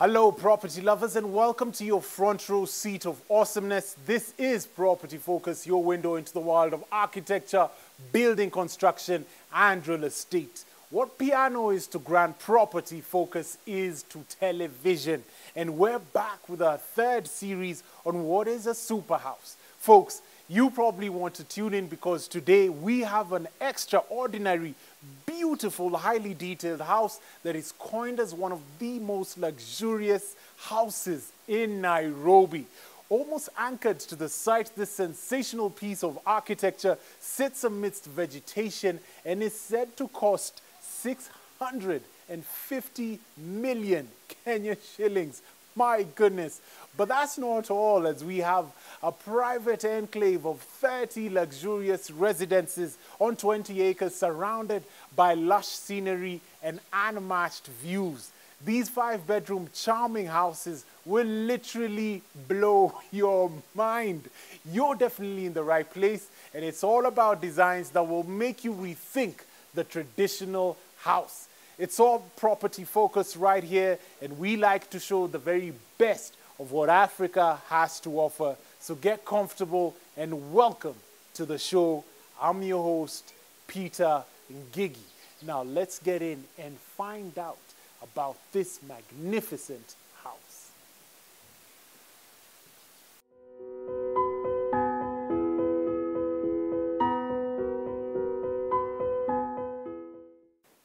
Hello, property lovers, and welcome to your front row seat of awesomeness. This is Property Focus, your window into the world of architecture, building construction, and real estate. What piano is to grand Property Focus is to television. And we're back with our third series on what is a super house. Folks, you probably want to tune in because today we have an extraordinary, beautiful, highly detailed house that is coined as one of the most luxurious houses in Nairobi. Almost anchored to the site, this sensational piece of architecture sits amidst vegetation and is said to cost 650 million Kenya shillings. My goodness. But that's not all, as we have a private enclave of 30 luxurious residences on 20 acres surrounded by lush scenery and unmatched views. These 5-bedroom charming houses will literally blow your mind. You're definitely in the right place, and it's all about designs that will make you rethink the traditional house. It's all property focused right here, and we like to show the very best of what Africa has to offer. So get comfortable and welcome to the show. I'm your host, Peter Ngigi. Now let's get in and find out about this magnificent house.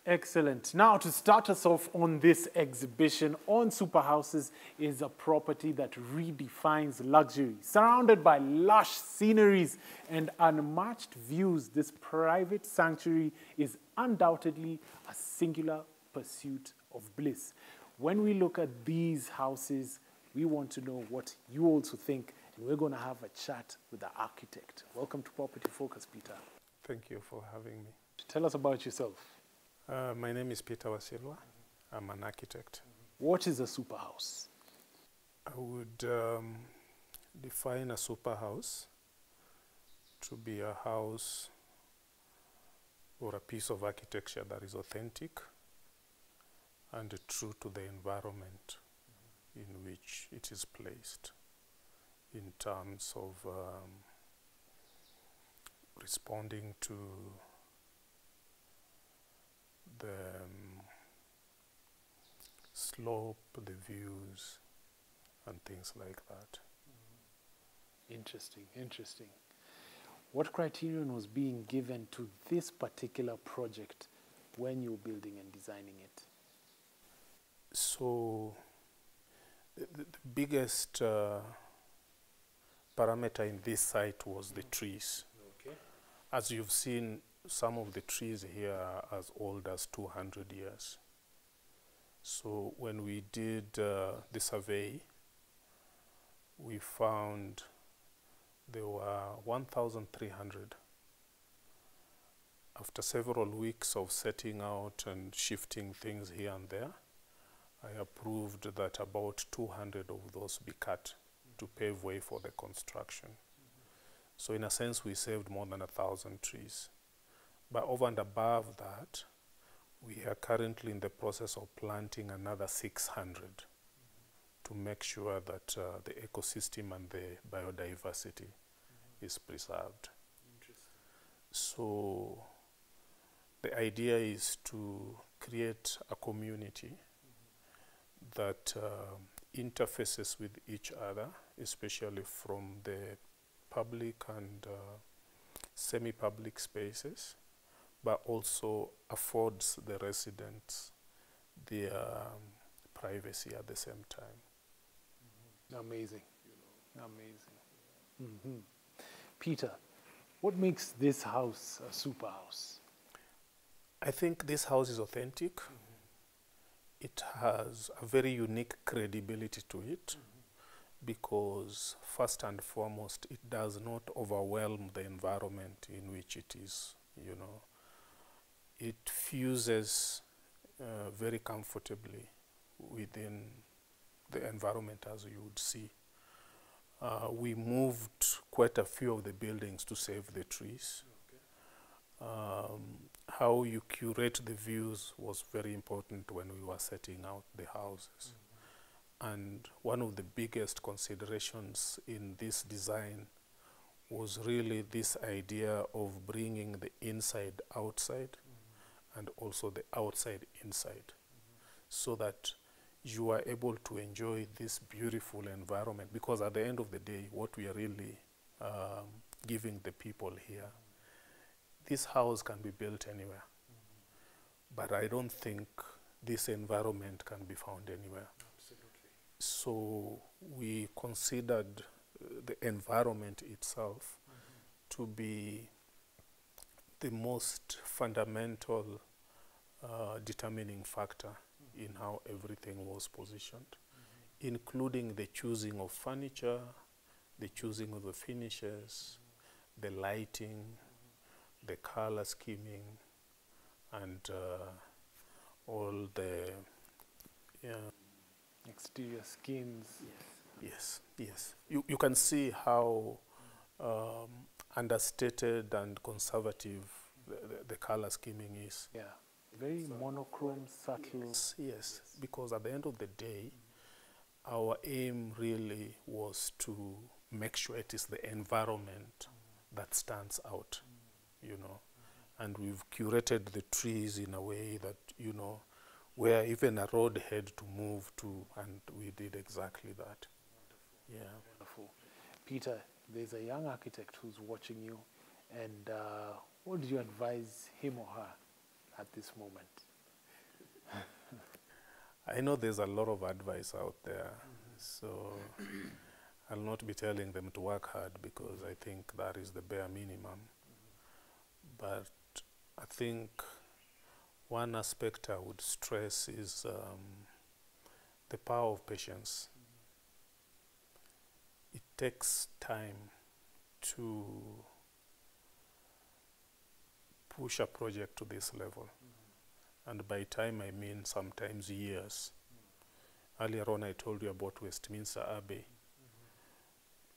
Excellent. Now, to start us off on this exhibition on super houses is a property that redefines luxury. Surrounded by lush sceneries and unmatched views, this private sanctuary is undoubtedly a singular pursuit of bliss. When we look at these houses, we want to know what you also think, and we're going to have a chat with the architect. Welcome to Property Focus, Peter. Thank you for having me. Tell us about yourself. My name is Peter Wasilwa. I'm an architect. What is a super house? I would define a super house to be a house or a piece of architecture that is authentic and true to the environment in which it is placed, in terms of responding to the slope, the views, and things like that. Interesting, interesting. What criterion was being given to this particular project when you were building and designing it? So, the biggest parameter in this site was the trees. Okay. As you've seen, some of the trees here are as old as 200 years. So when we did the survey, we found there were 1,300. After several weeks of setting out and shifting things here and there, I approved that about 200 of those be cut to pave way for the construction. So in a sense, we saved more than 1,000 trees. But over and above that, we are currently in the process of planting another 600 to make sure that the ecosystem and the biodiversity is preserved. So the idea is to create a community that interfaces with each other, especially from the public and semi-public spaces, but also affords the residents their privacy at the same time. Amazing, amazing. Peter, what makes this house a super house? I think this house is authentic. It has a very unique credibility to it because, first and foremost, it does not overwhelm the environment in which it is, you know. It fuses very comfortably within the environment, as you would see. We moved quite a few of the buildings to save the trees. How you curate the views was very important when we were setting out the houses. And one of the biggest considerations in this design was really this idea of bringing the inside outside and also the outside inside, so that you are able to enjoy this beautiful environment. Because at the end of the day, what we are really giving the people here, this house can be built anywhere, but I don't think this environment can be found anywhere. Absolutely. So we considered the environment itself to be the most fundamental determining factor in how everything was positioned, including the choosing of furniture, the choosing of the finishes, the lighting, the color scheming, and all the exterior skins. Yes, yes. You can see how understated and conservative the color scheming is. Yeah, very monochrome, subtle. Yes, because at the end of the day, our aim really was to make sure it is the environment that stands out, you know. And we've curated the trees in a way that, you know, where even a road had to move to, and we did exactly that. Wonderful. Yeah. Wonderful. Peter, there's a young architect who's watching you, and what do you advise him or her at this moment? I know there's a lot of advice out there, so I'll not be telling them to work hard, because I think that is the bare minimum. But I think one aspect I would stress is the power of patience. It takes time to push a project to this level. And by time, I mean sometimes years. Earlier on, I told you about Westminster Abbey.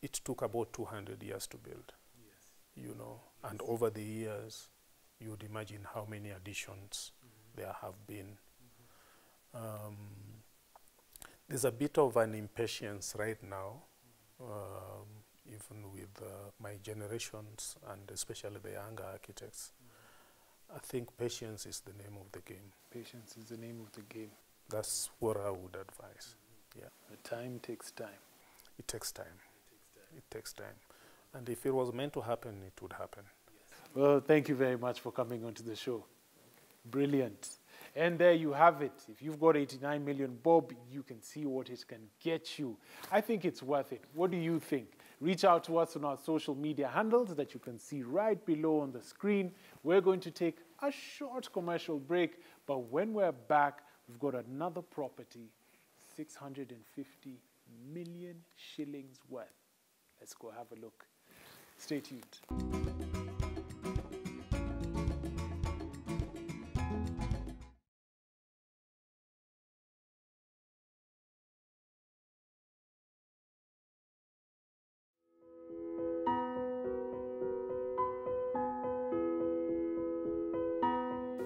It took about 200 years to build, you know, and over the years, you would imagine how many additions there have been. There's a bit of an impatience right now, even with my generations and especially the younger architects. I think patience is the name of the game. Patience is the name of the game. That's what I would advise. Yeah. The time takes time. It takes time. It takes time. And if it was meant to happen, it would happen. Well, thank you very much for coming onto the show. Brilliant. And there you have it. If you've got 89 million bob, you can see what it can get you. I think it's worth it. What do you think? Reach out to us on our social media handles that you can see right below on the screen. We're going to take a short commercial break, but when we're back, we've got another property, 650 million shillings worth. Let's go have a look. Stay tuned.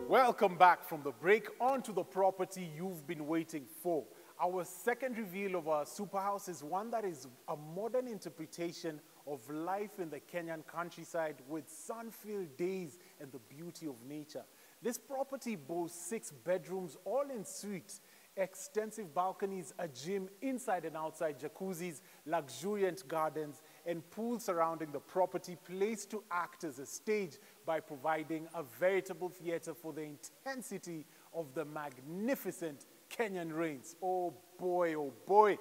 Welcome back from the break onto the property you've been waiting for. Our second reveal of our superhouse is one that is a modern interpretation of life in the Kenyan countryside with sun-filled days and the beauty of nature. This property boasts 6 bedrooms, all en suite, extensive balconies, a gym inside and outside, jacuzzis, luxuriant gardens, and pools surrounding the property, placed to act as a stage by providing a veritable theater for the intensity of the magnificent Kenyan rains. Oh boy, oh boy.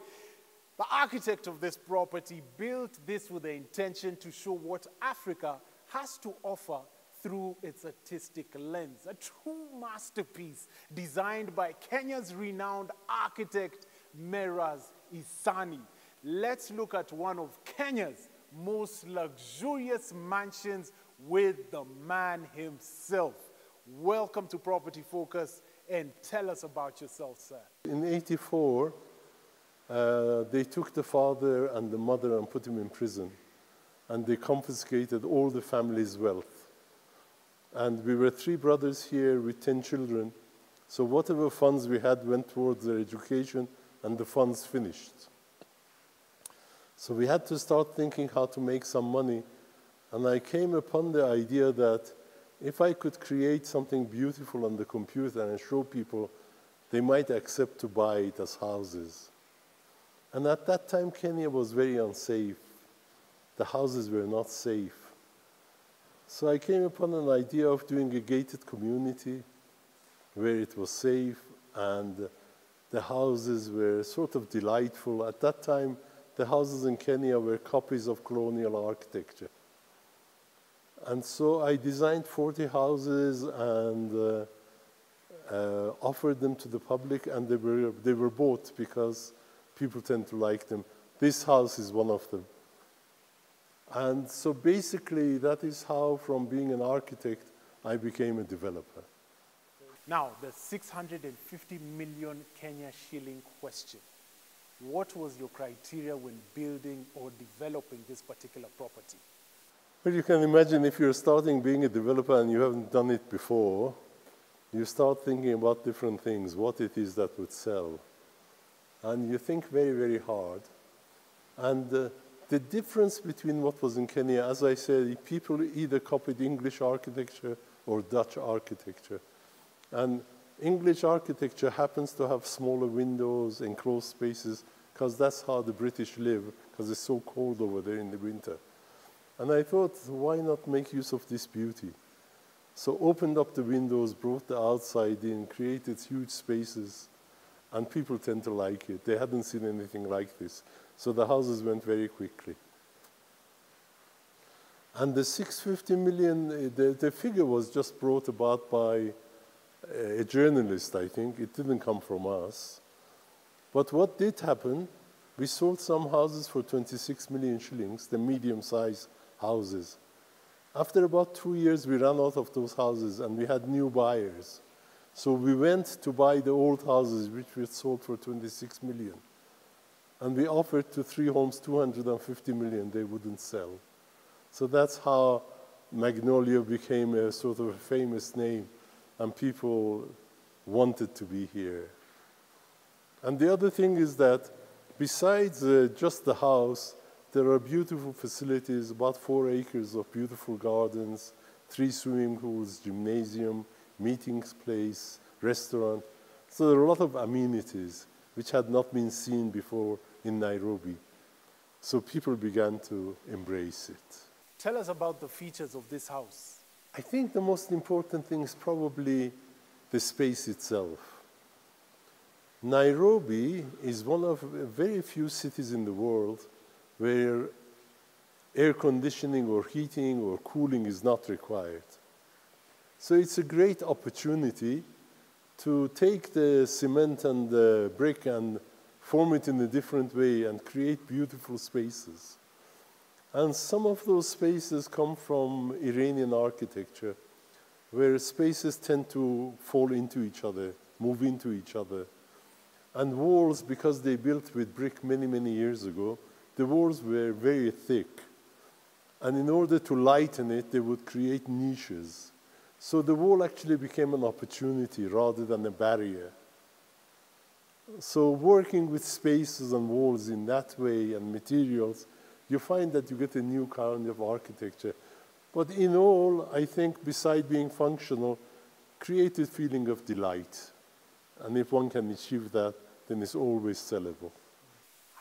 The architect of this property built this with the intention to show what Africa has to offer through its artistic lens. A true masterpiece designed by Kenya's renowned architect, Merhaz Ehsani. Let's look at one of Kenya's most luxurious mansions with the man himself. Welcome to Property Focus, and tell us about yourself, sir. In '84, they took the father and the mother and put him in prison, and they confiscated all the family's wealth. And we were 3 brothers here with 10 children, so whatever funds we had went towards their education and the funds finished. So we had to start thinking how to make some money. And I came upon the idea that if I could create something beautiful on the computer and show people, they might accept to buy it as houses. And at that time, Kenya was very unsafe. The houses were not safe. So I came upon an idea of doing a gated community where it was safe and the houses were sort of delightful. At that time, the houses in Kenya were copies of colonial architecture. And so I designed 40 houses and offered them to the public, and they were bought because people tend to like them. This house is one of them. And so basically, that is how, from being an architect, I became a developer. Now, the 650 million Kenya shilling question. What was your criteria when building or developing this particular property? Well, you can imagine if you're starting being a developer and you haven't done it before, you start thinking about different things, what it is that would sell. And you think very, very hard. And the difference between what was in Kenya, as I said, people either copied English architecture or Dutch architecture. And English architecture happens to have smaller windows, enclosed spaces, because that's how the British live, because it's so cold over there in the winter. And I thought, why not make use of this beauty? So opened up the windows, brought the outside in, created huge spaces, and people tend to like it. They hadn't seen anything like this. So the houses went very quickly. And the 650 million, the figure was just brought about by a journalist, I think. It didn't come from us. But what did happen, we sold some houses for 26 million shillings, the medium-sized houses. After about 2 years, we ran out of those houses, and we had new buyers. So we went to buy the old houses, which we sold for 26 million. And we offered to 3 homes 250 million. They wouldn't sell. So that's how Magnolia became a sort of a famous name, and people wanted to be here. And the other thing is that besides just the house, there are beautiful facilities, about 4 acres of beautiful gardens, 3 swimming pools, gymnasium, meetings place, restaurant. So there are a lot of amenities which had not been seen before in Nairobi. So people began to embrace it. Tell us about the features of this house. I think the most important thing is probably the space itself. Nairobi is one of very few cities in the world where air conditioning or heating or cooling is not required. So it's a great opportunity to take the cement and the brick and form it in a different way and create beautiful spaces. And some of those spaces come from Iranian architecture, where spaces tend to fall into each other, move into each other. And walls, because they built with brick many, many years ago, the walls were very thick. And in order to lighten it, they would create niches. So the wall actually became an opportunity rather than a barrier. So working with spaces and walls in that way and materials, you find that you get a new kind of architecture. But in all, I think, beside being functional, create a feeling of delight. And if one can achieve that, then it's always sellable.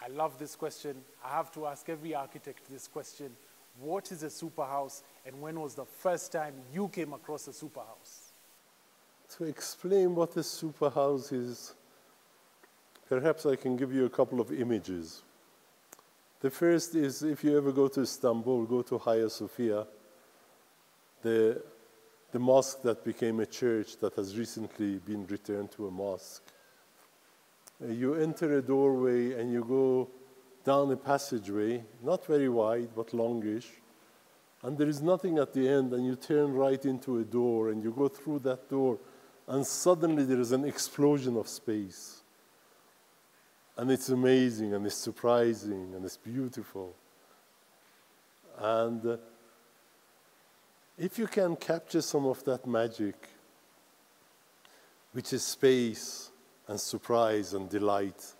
I love this question. I have to ask every architect this question. What is a superhouse, and when was the first time you came across a superhouse? To explain what a superhouse is, perhaps I can give you a couple of images. The first is, if you ever go to Istanbul, go to Hagia Sophia, the mosque that became a church that has recently been returned to a mosque. You enter a doorway and you go down a passageway, not very wide, but longish, and there is nothing at the end, and you turn right into a door, and you go through that door, and suddenly there is an explosion of space. And it's amazing, and it's surprising, and it's beautiful. And if you can capture some of that magic, which is space and surprise and delight,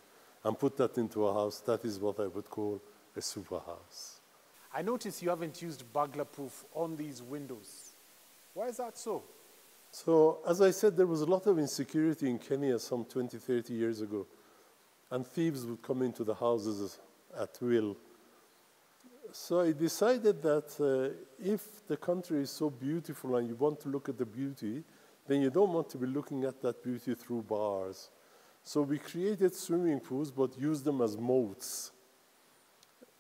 and put that into a house. That is what I would call a super house. I notice you haven't used burglar proof on these windows. Why is that so? So, as I said, there was a lot of insecurity in Kenya some 20, 30 years ago. And thieves would come into the houses at will. So I decided that if the country is so beautiful and you want to look at the beauty, then you don't want to be looking at that beauty through bars. So we created swimming pools, but used them as moats.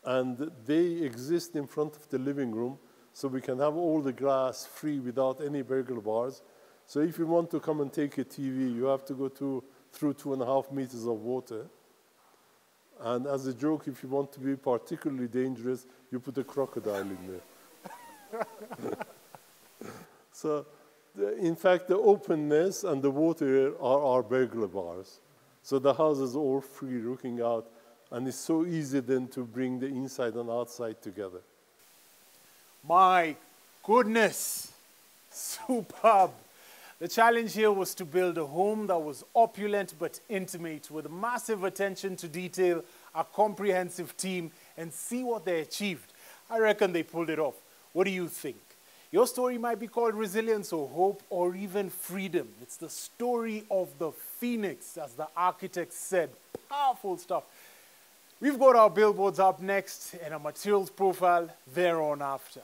And they exist in front of the living room, so we can have all the grass free without any burglar bars. So if you want to come and take a TV, you have to go through 2.5 meters of water. And as a joke, if you want to be particularly dangerous, you put a crocodile in there. So, in fact, the openness and the water are our burglar bars. So the house is all free looking out, and it's so easy then to bring the inside and outside together. My goodness, superb. The challenge here was to build a home that was opulent but intimate, with massive attention to detail, a comprehensive team, and see what they achieved. I reckon they pulled it off. What do you think? Your story might be called resilience or hope or even freedom. It's the story of the phoenix, as the architect said. Powerful stuff. We've got our billboards up next and a materials profile thereon after.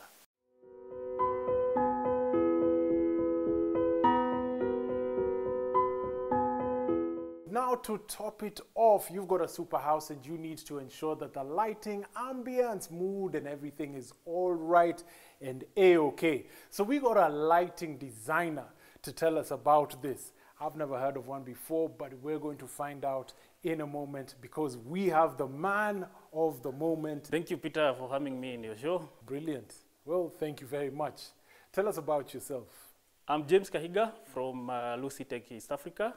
Now, to top it off, you've got a super house and you need to ensure that the lighting, ambience, mood and everything is all right and a-okay. So we got a lighting designer to tell us about this. I've never heard of one before, but we're going to find out in a moment because we have the man of the moment. Thank you, Peter, for having me in your show. Brilliant. Well, thank you very much. Tell us about yourself. I'm James Kahiga from Lucy Tech East Africa.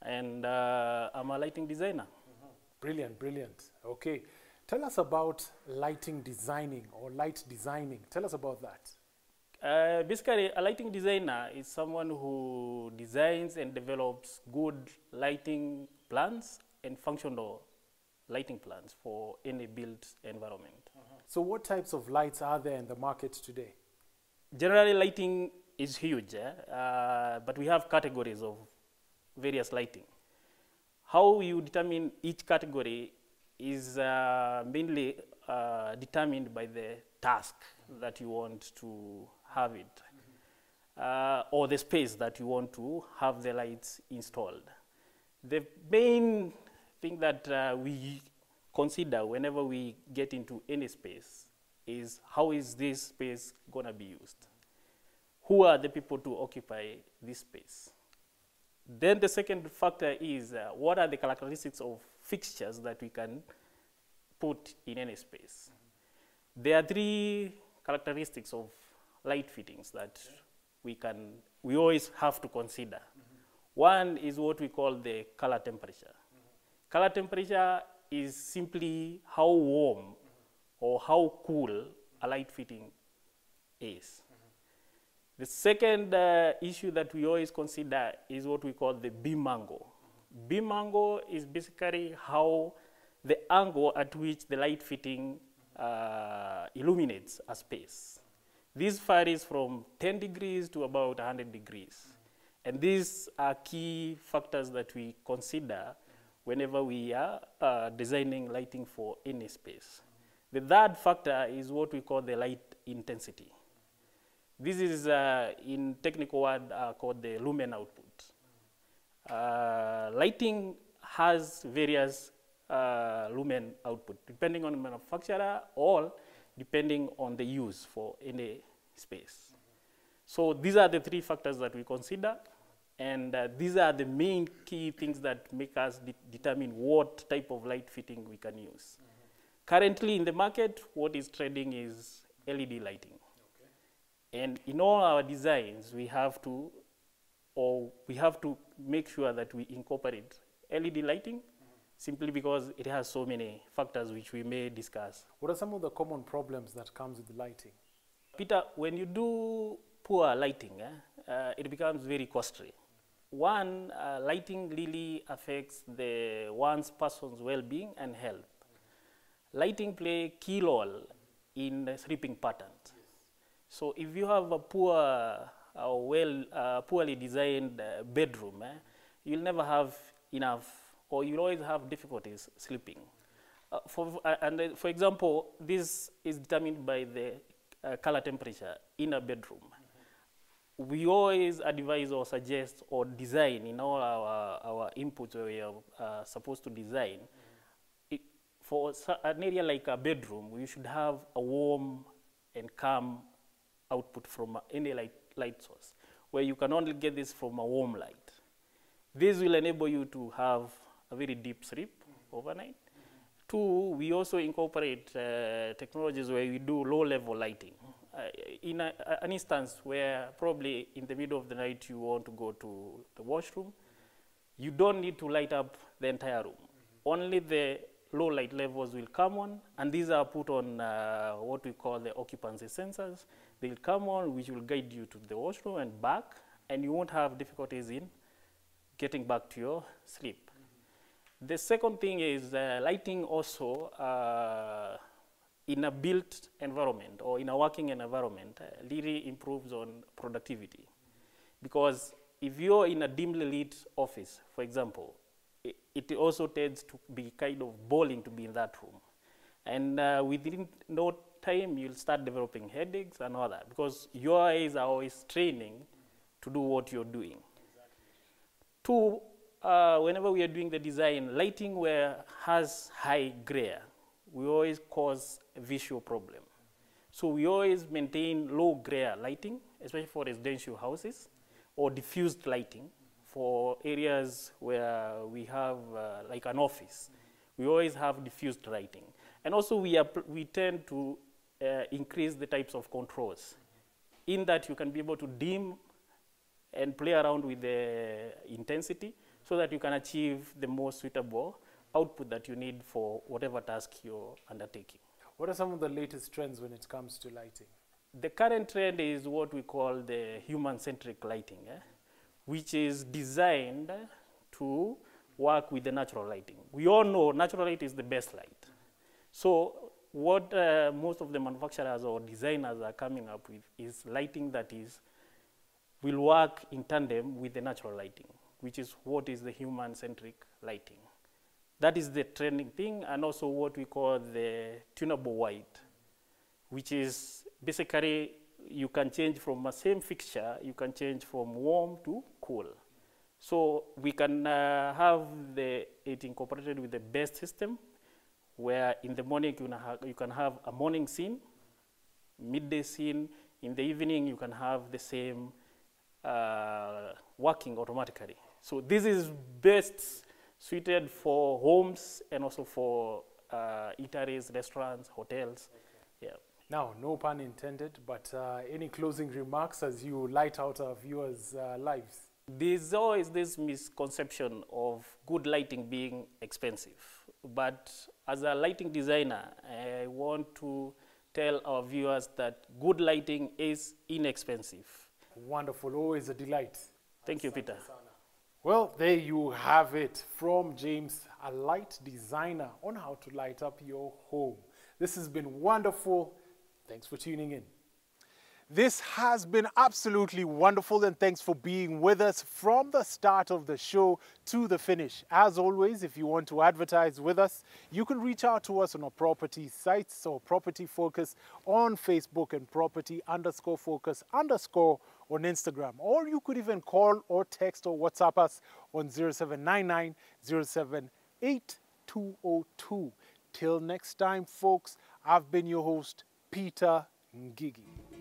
And I'm a lighting designer. Brilliant, brilliant. Okay. Tell us about lighting designing or light designing. Tell us about that. Basically, a lighting designer is someone who designs and develops good lighting plans and functional lighting plans for any built environment. So what types of lights are there in the market today? Generally, lighting is huge, but we have categories of various lighting. How you determine each category is mainly determined by the task that you want to have it, or the space that you want to have the lights installed. The main thing that we consider whenever we get into any space is how is this space going to be used? Who are the people to occupy this space? Then the second factor is what are the characteristics of fixtures that we can put in any space. There are three characteristics of light fittings that we always have to consider. One is what we call the color temperature. Color temperature is simply how warm or how cool a light fitting is. The second issue that we always consider is what we call the beam angle. Beam angle is basically how the angle at which the light fitting illuminates a space. This varies from 10 degrees to about 100 degrees. And these are key factors that we consider whenever we are designing lighting for any space. The third factor is what we call the light intensity. This is, in technical word, called the lumen output. Lighting has various lumen output, depending on the manufacturer or depending on the use for any space. So these are the three factors that we consider, and these are the main key things that make us determine what type of light fitting we can use. Currently in the market, what is trending is LED lighting. And in all our designs, we have to make sure that we incorporate LED lighting, simply because it has so many factors which we may discuss. What are some of the common problems that comes with lighting? Peter, when you do poor lighting, it becomes very costly. one, lighting really affects the one's person's well-being and health. Lighting play a key role in the sleeping patterns. So if you have a poor, poorly designed bedroom, you'll never have enough, or you'll always have difficulties sleeping. For example, this is determined by the color temperature in a bedroom. We always advise or suggest or design in all our inputs where we are supposed to design. For an area like a bedroom, we should have a warm and calm output from any light source, where you can only get this from a warm light. This will enable you to have a very deep sleep overnight. Two, we also incorporate technologies where we do low-level lighting. In an instance where probably in the middle of the night you want to go to the washroom, you don't need to light up the entire room. Only the low light levels will come on, and these are put on what we call the occupancy sensors. They'll come on, which will guide you to the washroom and back, and you won't have difficulties in getting back to your sleep. The second thing is lighting also in a built environment or in a working environment really improves on productivity. Because if you're in a dimly lit office, for example, it also tends to be kind of boring to be in that room. And within no time, you'll start developing headaches and all that, because your eyes are always training to do what you're doing. Exactly. Two, whenever we are doing the design, lighting where has high glare, we always cause a visual problem. So we always maintain low glare lighting, especially for residential houses, or diffused lighting for areas where we have like an office. We always have diffused lighting. And also we tend to increase the types of controls, in that you can be able to dim and play around with the intensity so that you can achieve the most suitable output that you need for whatever task you're undertaking. What are some of the latest trends when it comes to lighting? The current trend is what we call the human-centric lighting, which is designed to work with the natural lighting. We all know natural light is the best light. So what most of the manufacturers or designers are coming up with is lighting that will work in tandem with the natural lighting, which is what is the human-centric lighting. That is the trending thing, and also what we call the tunable white, which is basically you can change from a same fixture, you can change from warm to cool. So we can have it incorporated with the best system, where in the morning you can have a morning scene, midday scene, in the evening you can have the same working automatically. So this is best suited for homes and also for eateries, restaurants, hotels. Okay. Yeah. Now, no pun intended, but any closing remarks as you light out our viewers' lives? There's always this misconception of good lighting being expensive. But as a lighting designer, I want to tell our viewers that good lighting is inexpensive. Wonderful, always a delight. Thank you, Peter. Well, there you have it from James, a light designer, on how to light up your home. This has been wonderful. Thanks for tuning in. This has been absolutely wonderful, and thanks for being with us from the start of the show to the finish. As always, if you want to advertise with us, you can reach out to us on our property sites or Property Focus on Facebook and Property_Focus_ on Instagram. Or you could even call or text or WhatsApp us on 0799 078 202. Till next time, folks, I've been your host, Peter Ngigi.